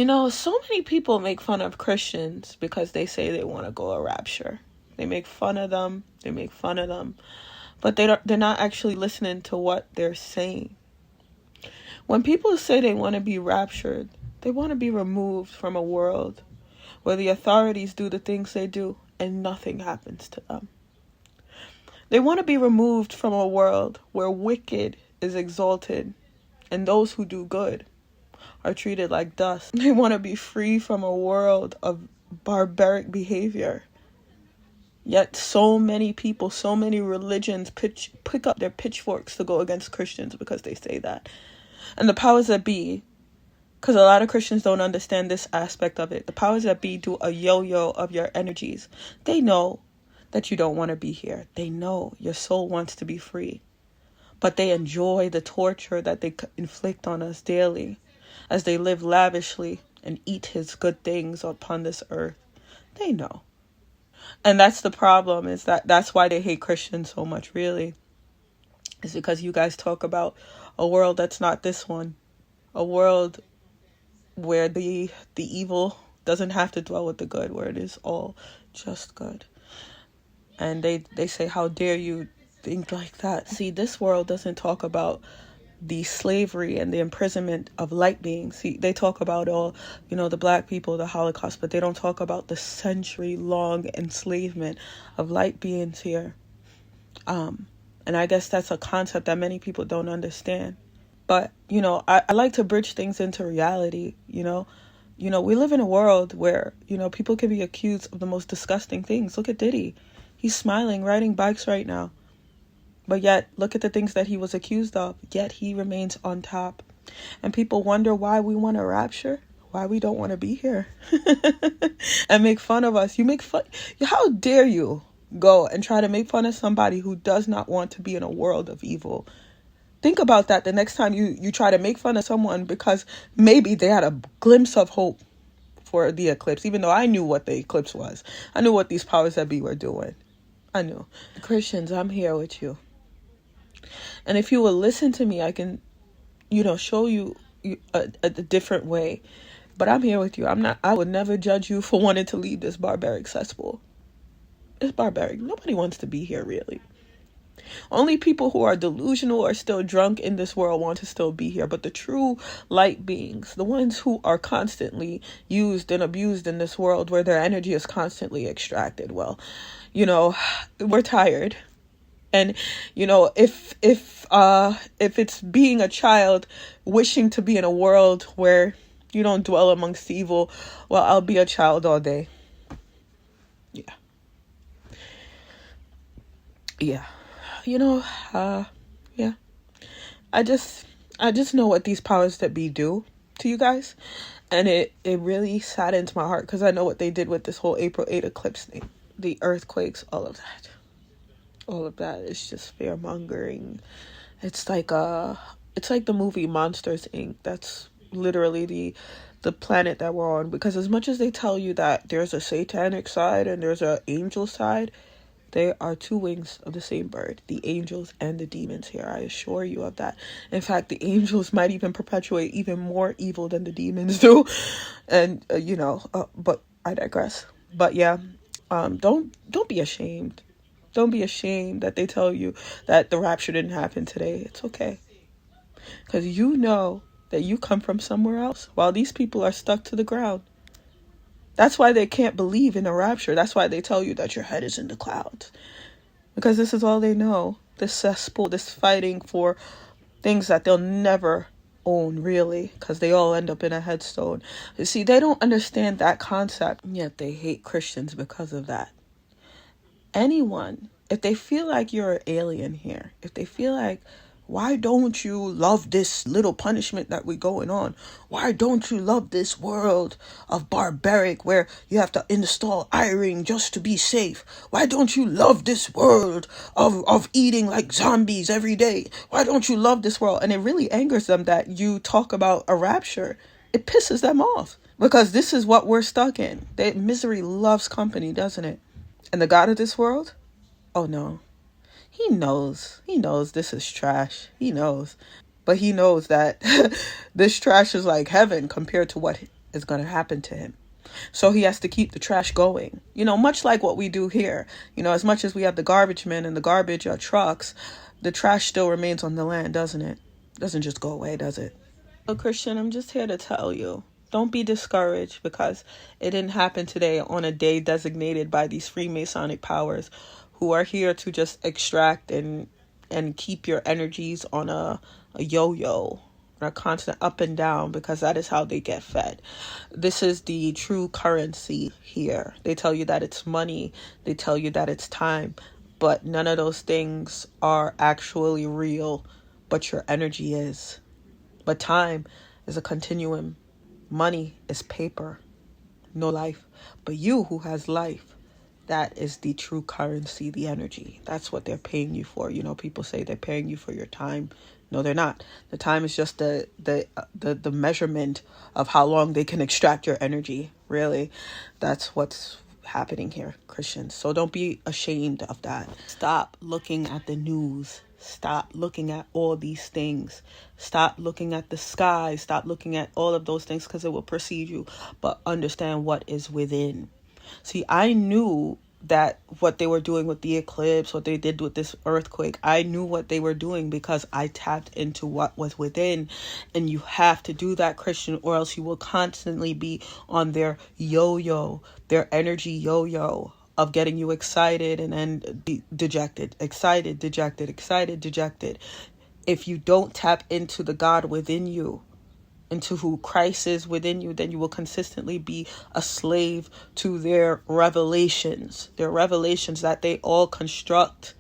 So many people make fun of Christians because they say they want to go a rapture. They make fun of them. But they're not actually listening to what they're saying. When people say they want to be raptured, they want to be removed from a world where the authorities do the things they do and nothing happens to them. They want to be removed from a world where wicked is exalted and those who do good are treated like dust. They want to be free from a world of barbaric behavior. Yet so many people, so many religions pick up their pitchforks to go against Christians because they say that. And the powers that be, because a lot of Christians don't understand this aspect of it, the powers that be do a yo-yo of your energies. They know that you don't want to be here. They know your soul wants to be free. But they enjoy the torture that they inflict on us daily as they live lavishly and eat his good things upon this earth. They know. And that's the problem, is that's why they hate Christians so much, really. It's because you guys talk about a world that's not this one. A world where the evil doesn't have to dwell with the good, where it is all just good. And they say, how dare you think like that? See, this world doesn't talk about the slavery and the imprisonment of light beings. See, they talk about all, the black people, the Holocaust, but they don't talk about the century-long enslavement of light beings here. And I guess that's a concept that many people don't understand. But, I like to bridge things into reality, we live in a world where, people can be accused of the most disgusting things. Look at Diddy. He's smiling, riding bikes right now. But yet, look at the things that he was accused of. Yet he remains on top. And people wonder why we want a rapture, why we don't want to be here. And make fun of us. You make fun. How dare you go and try to make fun of somebody who does not want to be in a world of evil? Think about that the next time you try to make fun of someone because maybe they had a glimpse of hope for the eclipse, even though I knew what the eclipse was. I knew what these powers that be were doing. I knew. Christians, I'm here with you. And if you will listen to me, I can, show you a different way. But I'm here with you. I would never judge you for wanting to leave this barbaric cesspool. It's barbaric. Nobody wants to be here, really. Only people who are delusional or still drunk in this world want to still be here. But the true light beings, the ones who are constantly used and abused in this world where their energy is constantly extracted, well, we're tired. And, if it's being a child wishing to be in a world where you don't dwell amongst evil, well, I'll be a child all day. Yeah. Yeah. Yeah. I just know what these powers that be do to you guys. And it really saddens my heart because I know what they did with this whole April 8 eclipse thing. The earthquakes, all of that. All of that is just fear-mongering. It's like the movie Monsters, Inc. That's literally the planet that we're on. Because as much as they tell you that there's a satanic side and there's an angel side, they are two wings of the same bird. The angels and the demons here. I assure you of that. In fact, the angels might even perpetuate even more evil than the demons do. And, but I digress. But yeah, don't be ashamed. Don't be ashamed that they tell you that the rapture didn't happen today. It's okay. Because you know that you come from somewhere else while these people are stuck to the ground. That's why they can't believe in a rapture. That's why they tell you that your head is in the clouds. Because this is all they know. This cesspool, this fighting for things that they'll never own, really. Because they all end up in a headstone. You see, they don't understand that concept. Yet they hate Christians because of that. Anyone, if they feel like you're an alien here, if they feel like, why don't you love this little punishment that we're going on? Why don't you love this world of barbaric where you have to install iron just to be safe? Why don't you love this world of eating like zombies every day? Why don't you love this world? And it really angers them that you talk about a rapture. It pisses them off because this is what we're stuck in. Misery loves company, doesn't it? And the God of this world? Oh no. He knows this is trash. He knows. But he knows that this trash is like heaven compared to what is going to happen to him. So he has to keep the trash going, much like what we do here. As much as we have the garbage men and the garbage trucks, the trash still remains on the land, doesn't it? Doesn't just go away, does it? So, Christian, I'm just here to tell you, don't be discouraged because it didn't happen today on a day designated by these Freemasonic powers who are here to just extract and keep your energies on a yo-yo, on a constant up and down, because that is how they get fed. This is the true currency here. They tell you that it's money. They tell you that it's time. But none of those things are actually real, but your energy is. But time is a continuum. Money is paper, no life. But you who has life, that is the true currency, the energy. That's what they're paying you for. People say they're paying you for your time. No, they're not. The time is just the measurement of how long they can extract your energy. Really, that's what's happening here, Christians. So don't be ashamed of that. Stop looking at the news. Stop looking at all these things. Stop looking at the sky. Stop looking at all of those things because it will precede you. But understand what is within. See, I knew that what they were doing with the eclipse, what they did with this earthquake, I knew what they were doing because I tapped into what was within. And you have to do that, Christian, or else you will constantly be on their yo-yo, their energy yo-yo of getting you excited and then dejected, excited, dejected, excited, dejected. If you don't tap into the God within you, into who Christ is within you, then you will consistently be a slave to their revelations that they all construct.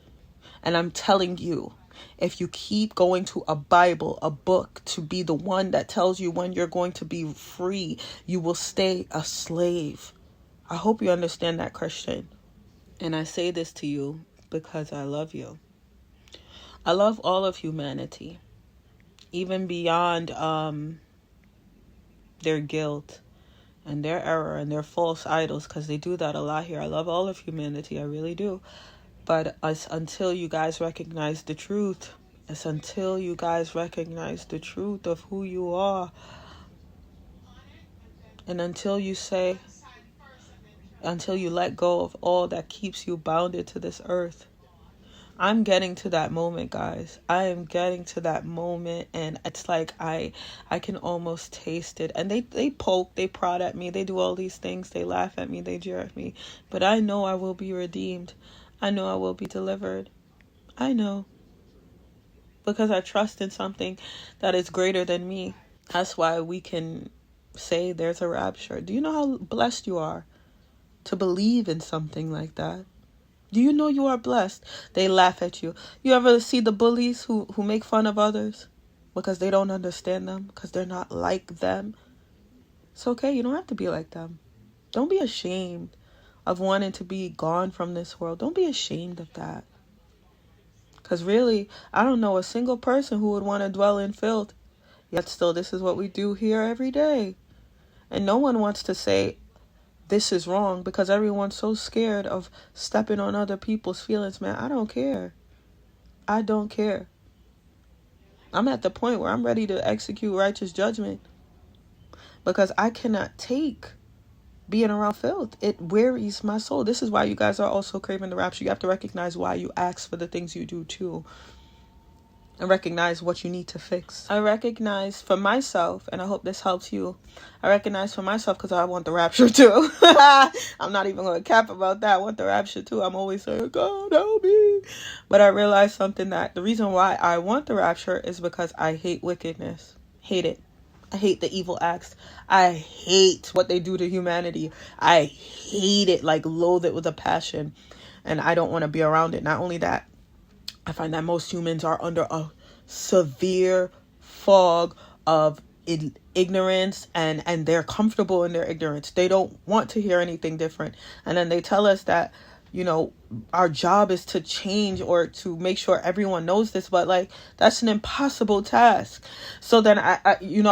And I'm telling you, if you keep going to a Bible, a book, to be the one that tells you when you're going to be free, you will stay a slave. I hope you understand that, Christian. And I say this to you because I love you. I love all of humanity, even beyond their guilt and their error and their false idols, because they do that a lot here. I love all of humanity, I really do. But until you guys recognize the truth, it's until you guys recognize the truth of who you are, and until you let go of all that keeps you bounded to this earth. I'm getting to that moment, guys. I am getting to that moment, and it's like I can almost taste it. And they poke, they prod at me, they do all these things, they laugh at me, they jeer at me. But I know I will be redeemed. I know I will be delivered. I know. Because I trust in something that is greater than me. That's why we can say there's a rapture. Do you know how blessed you are to believe in something like that? Do you know you are blessed? They laugh at you. You ever see the bullies who make fun of others because they don't understand them, because they're not like them? It's okay. You don't have to be like them. Don't be ashamed of wanting to be gone from this world. Don't be ashamed of that. Because really, I don't know a single person who would want to dwell in filth. Yet still, this is what we do here every day. And no one wants to say, this is wrong, because everyone's so scared of stepping on other people's feelings. Man, I don't care. I don't care. I'm at the point where I'm ready to execute righteous judgment because I cannot take being around filth. It wearies my soul. This is why you guys are also craving the rapture. You have to recognize why you ask for the things you do too, and recognize what you need to fix. I recognize for myself, and I hope this helps you. I recognize for myself because I want the rapture too. I'm not even going to cap about that. I want the rapture too. I'm always saying, God help me. But I realize something, that the reason why I want the rapture is because I hate wickedness. Hate it. I hate the evil acts. I hate what they do to humanity. I hate it, like loathe it with a passion. And I don't want to be around it. Not only that, I find that most humans are under a severe fog of ignorance, and they're comfortable in their ignorance. They don't want to hear anything different. And then they tell us that, our job is to change or to make sure everyone knows this, but like, that's an impossible task. So then I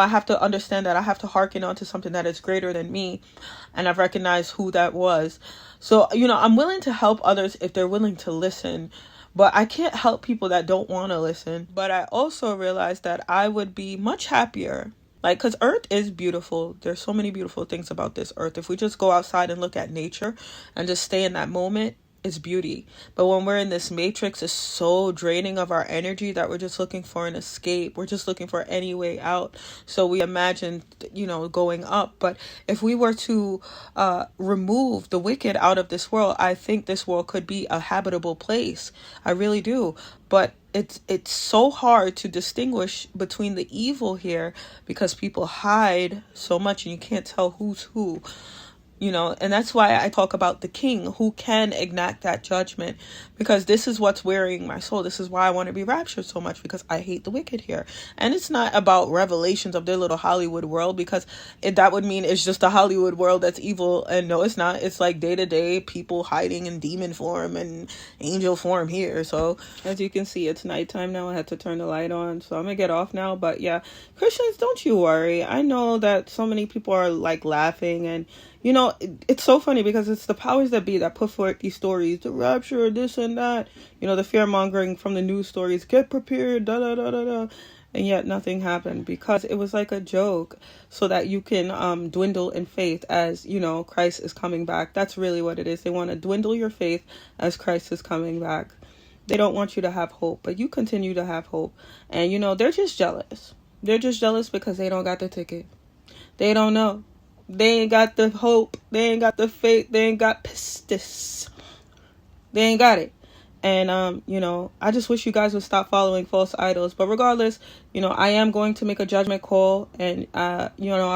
have to understand that I have to hearken on to something that is greater than me. And I've recognized who that was. So, I'm willing to help others if they're willing to listen. But I can't help people that don't want to listen. But I also realized that I would be much happier Like, because earth is beautiful. There's so many beautiful things about this earth. If we just go outside and look at nature and just stay in that moment, it's beauty. But when we're in this matrix, it's so draining of our energy that we're just looking for an escape. We're just looking for any way out. So we imagine, going up. But if we were to remove the wicked out of this world, I think this world could be a habitable place. I really do. But it's so hard to distinguish between the evil here because people hide so much and you can't tell who's who. And that's why I talk about the king who can enact that judgment, because this is what's wearing my soul. This is why I want to be raptured so much, because I hate the wicked here. And it's not about revelations of their little Hollywood world, because that would mean it's just a Hollywood world that's evil. And no, it's not. It's like day-to-day people hiding in demon form and angel form here. So as you can see, it's nighttime now. I had to turn the light on, so I'm gonna get off now. But yeah, Christians, don't you worry. I know that so many people are like laughing, and it's so funny because it's the powers that be that put forth these stories, the rapture, this and that, the fear mongering from the news stories, get prepared, da da da da da. And yet nothing happened because it was like a joke so that you can dwindle in faith as, Christ is coming back. That's really what it is. They want to dwindle your faith as Christ is coming back. They don't want you to have hope, but you continue to have hope. And, they're just jealous. They're just jealous because they don't got the ticket. They don't know. They ain't got the hope. They ain't got the faith. They ain't got pistis. They ain't got it. And, I just wish you guys would stop following false idols. But regardless, I am going to make a judgment call. And, I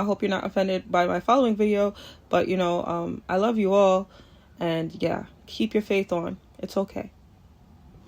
hope you're not offended by my following video. But, I love you all. And, yeah, keep your faith on. It's okay.